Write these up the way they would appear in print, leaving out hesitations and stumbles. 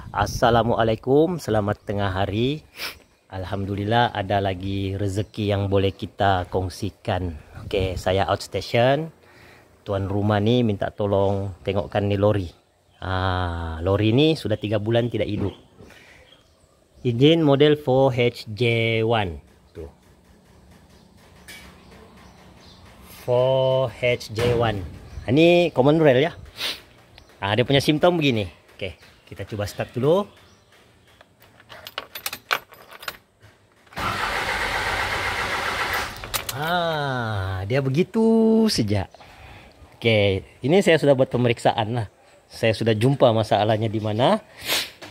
Assalamualaikum, selamat tengah hari. Alhamdulillah ada lagi rezeki yang boleh kita kongsikan. Oke, saya outstation. Tuan rumah nih minta tolong tengokkan nih lori. Lori ini sudah 3 bulan tidak hidup. Engine model 4HJ1. Tuh. 4HJ1. Ini common rail ya. Dia punya simptom begini. Oke, kita coba start dulu. Dia begitu saja. Oke, ini saya sudah buat pemeriksaan lah. Saya sudah jumpa masalahnya di mana.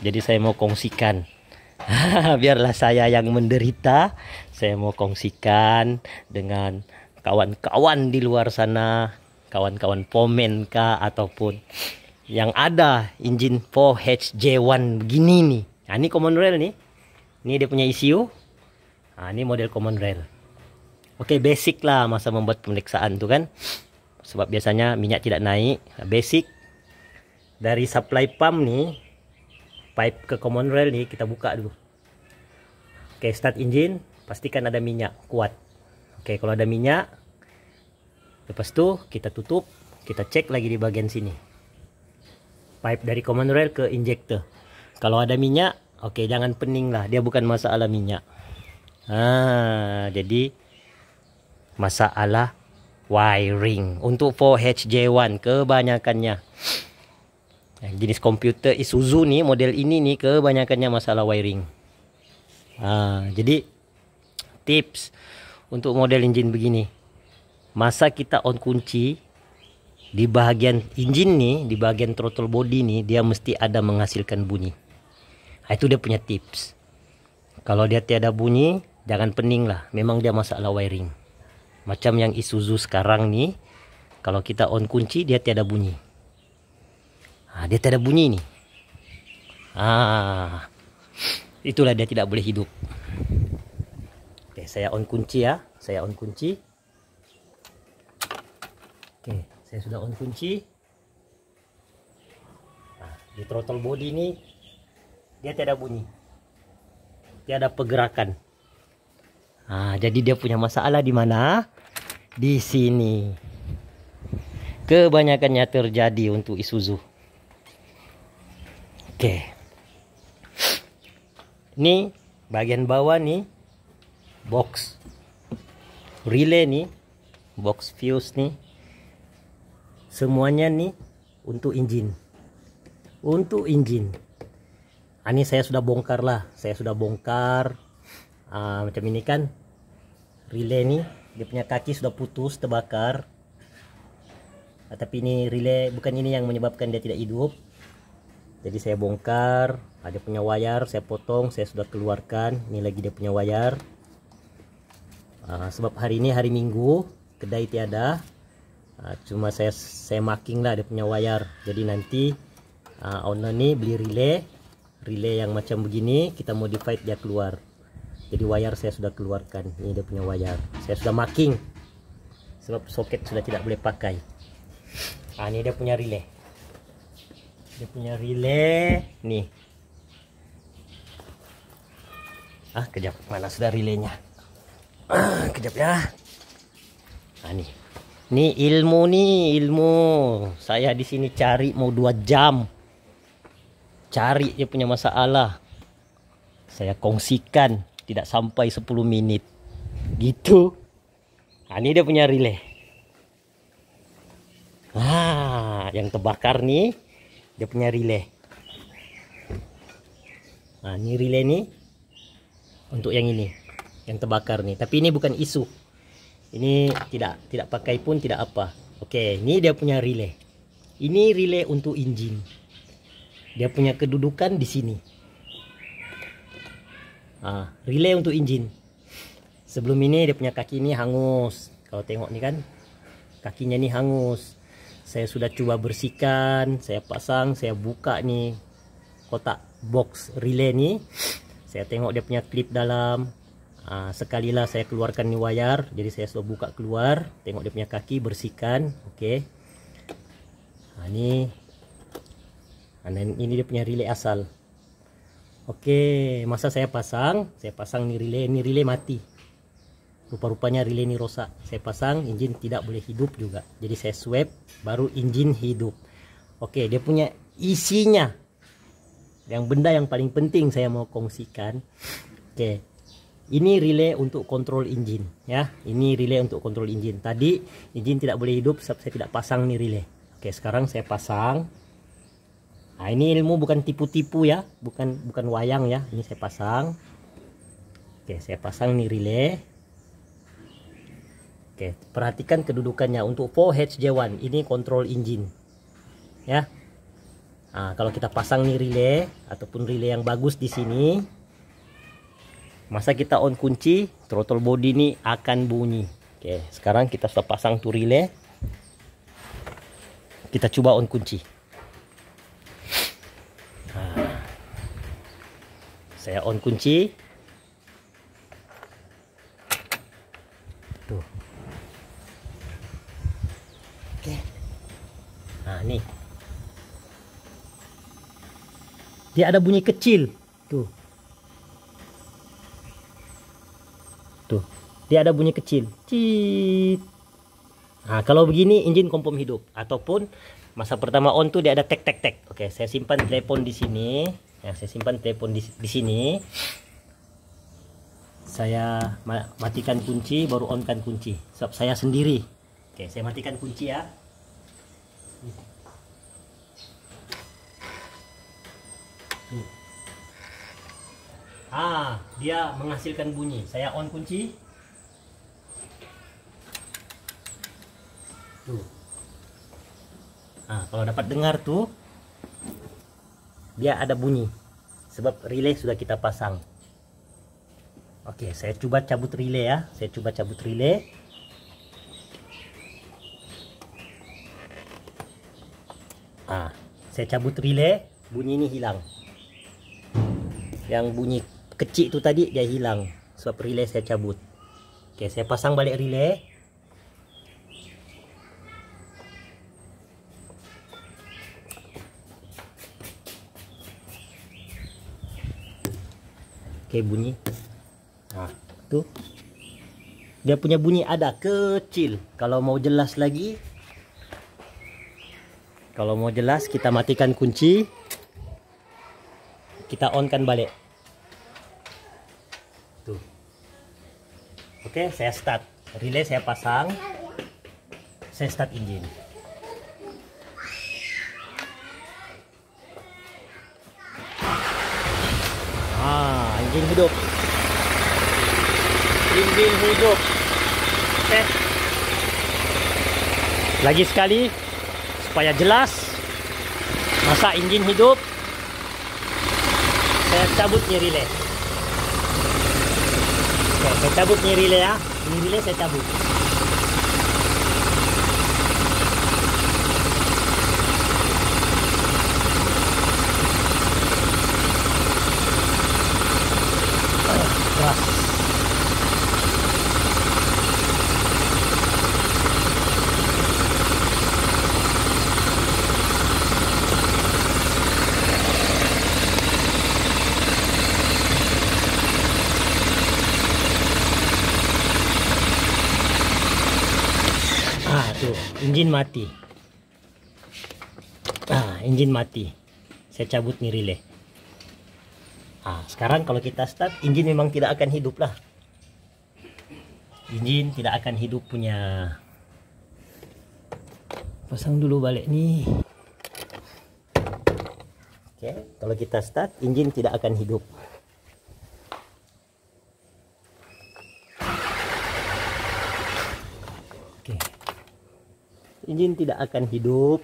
Jadi saya mau kongsikan. Biarlah saya yang menderita. Saya mau kongsikan dengan kawan-kawan di luar sana, kawan-kawan pomen kah ataupun yang ada engine 4HJ1 begini nih. Ini common rail nih. Ini dia punya ECU. Ini model common rail. Oke, basic lah masa membuat pemeriksaan tuh kan. Sebab biasanya minyak tidak naik. Basic dari supply pump nih, pipe ke common rail nih kita buka dulu. Oke, start engine, pastikan ada minyak kuat. Oke, kalau ada minyak, lepas itu kita tutup, kita cek lagi di bagian sini. Pipe dari common rail ke injector. Kalau ada minyak, oke, jangan pening lah, dia bukan masalah minyak. Jadi masalah wiring untuk 4HJ1 kebanyakannya. Jenis komputer Isuzu nih, model ini nih kebanyakannya masalah wiring. Jadi tips untuk model engine begini, masa kita on kunci di bagian engine nih, di bagian throttle body nih, dia mesti ada menghasilkan bunyi. Itu dia punya tips. Kalau dia tiada bunyi, jangan pening lah, memang dia masalah wiring. Macam yang Isuzu sekarang nih, kalau kita on kunci dia tiada bunyi. Dia tiada bunyi nih. Itulah dia tidak boleh hidup. Oke, saya on kunci ya. Saya on kunci. Oke, saya sudah on kunci. Di throttle body ini dia tiada bunyi. Tiada pergerakan. Jadi dia punya masalah di mana? Di sini. Kebanyakannya terjadi untuk Isuzu. Oke. Ini bagian bawah nih, box relay nih, box fuse nih. Semuanya nih untuk engine. Untuk engine. Ini saya sudah bongkar lah. Saya sudah bongkar. Macam ini kan. Relay nih, dia punya kaki sudah putus, terbakar. Tapi ini relay, bukan ini yang menyebabkan dia tidak hidup. Jadi saya bongkar, ada punya wayar, saya potong, saya sudah keluarkan. Ini lagi dia punya wayar. Sebab hari ini hari Minggu, kedai tiada. Cuma saya marking lah dia punya wayar. Jadi nanti owner nih beli relay yang macam begini, kita modify dia keluar. Jadi wayar saya sudah keluarkan. Ini dia punya wayar. Saya sudah marking. Sebab soket sudah tidak boleh pakai. Ini dia punya relay. Dia punya relay nih. Kejap, mana sudah relaynya? Kejap ya. Nih. Nih ilmu. Saya di sini cari mau 2 jam. Cari dia punya masalah. Saya kongsikan tidak sampai 10 menit. Gitu. Ini dia punya relay. Yang terbakar nih, dia punya relay. Ini relay nih untuk yang ini, yang terbakar nih. Tapi ini bukan isu. Ini tidak pakai pun tidak apa. Oke, ini dia punya relay. Ini relay untuk engine. Dia punya kedudukan di sini. Relay untuk engine. Sebelum ini dia punya kaki ini hangus. Kalau tengok nih kan, kakinya nih hangus. Saya sudah coba bersihkan, saya pasang, saya buka nih kotak box relay nih. Saya tengok dia punya klip dalam. Sekalilah saya keluarkan nih wayar. Jadi saya sudah buka keluar, tengok dia punya kaki, bersihkan. Oke. Ini dia punya relay asal. Oke, masa saya pasang nih relay, ini relay mati. Rupa-rupanya relay ini rusak. Saya pasang, engine tidak boleh hidup juga. Jadi saya swap, baru engine hidup. Oke, dia punya isinya. Yang benda yang paling penting saya mau kongsikan. Oke, ini relay untuk kontrol engine ya. Ini relay untuk kontrol engine. Tadi engine tidak boleh hidup sebab saya tidak pasang nih relay. Oke, sekarang saya pasang. Nah, ini ilmu bukan tipu-tipu ya, bukan wayang ya. Ini saya pasang. Oke, saya pasang nih relay. Oke, perhatikan kedudukannya untuk 4HJ1 ini kontrol engine. Ya. Nah, kalau kita pasang nih relay ataupun relay yang bagus di sini, masa kita on kunci, throttle body ini akan bunyi. Oke, sekarang kita sudah pasang tuh relay. Kita coba on kunci. Saya on kunci. Tuh. Oke. Nah, nih. Dia ada bunyi kecil. Tuh. Tuh. Dia ada bunyi kecil. Cit. Nah, kalau begini engine kompom hidup. Ataupun masa pertama on tuh dia ada tek tek tek. Oke, saya simpan telepon di sini. Ya, saya simpan telepon di sini. Saya matikan kunci, baru onkan kunci. Sebab saya sendiri. Oke, saya matikan kunci ya. Dia menghasilkan bunyi. Saya on kunci. Tuh. Kalau dapat dengar tuh, dia ada bunyi sebab relay sudah kita pasang. Oke, saya coba cabut relay ya. Saya coba cabut relay. Saya cabut relay, bunyi ini hilang. Yang bunyi kecil itu tadi dia hilang sebab relay saya cabut. Oke, saya pasang balik relay. Oke, bunyi. Nah, tuh. Dia punya bunyi ada kecil. Kalau mau jelas lagi, kalau mau jelas kita matikan kunci. Kita onkan balik. Tuh. Oke, saya start. Relay saya pasang. Saya start engine. Engine hidup. Engine hidup. Oke. Lagi sekali supaya jelas masa engine hidup. Saya cabut nih relay. Oke, saya cabut nih relay ya. Ini relay saya cabut. Keras. Tuh, engine mati. Engine mati. Saya cabut nih relay. Sekarang kalau kita start, engine memang tidak akan hidup lah. Engine tidak akan hidup punya. Pasang dulu balik nih. Oke, kalau kita start, engine tidak akan hidup. Oke. Engine tidak akan hidup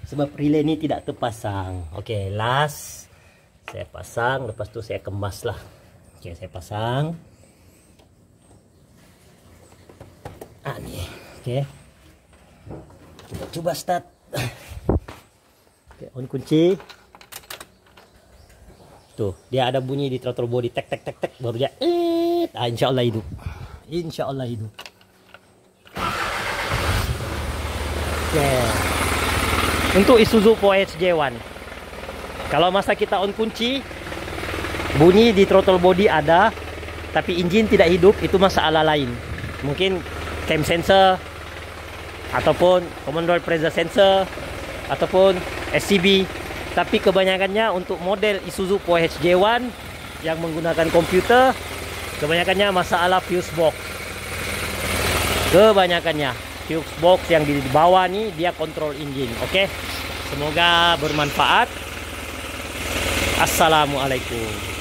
sebab relay ini tidak terpasang. Oke, last saya pasang, lepas itu saya kemas lah. Oke, saya pasang. Nih, oke. Kita coba start. Oke, on kunci. Tuh, dia ada bunyi di throttle body tek tek tek tek, baru dia insya Allah hidup. Insya Allah hidup. Oke. Untuk Isuzu 4HJ1. Kalau masa kita on kunci, Bunyi di throttle body ada, tapi engine tidak hidup, itu masalah lain. Mungkin cam sensor, ataupun common rail pressure sensor, ataupun SCB. Tapi kebanyakannya untuk model Isuzu POH J1 yang menggunakan komputer, kebanyakannya masalah fuse box. Kebanyakannya fuse box yang di bawah nih dia kontrol engine. Oke, semoga bermanfaat. Assalamualaikum.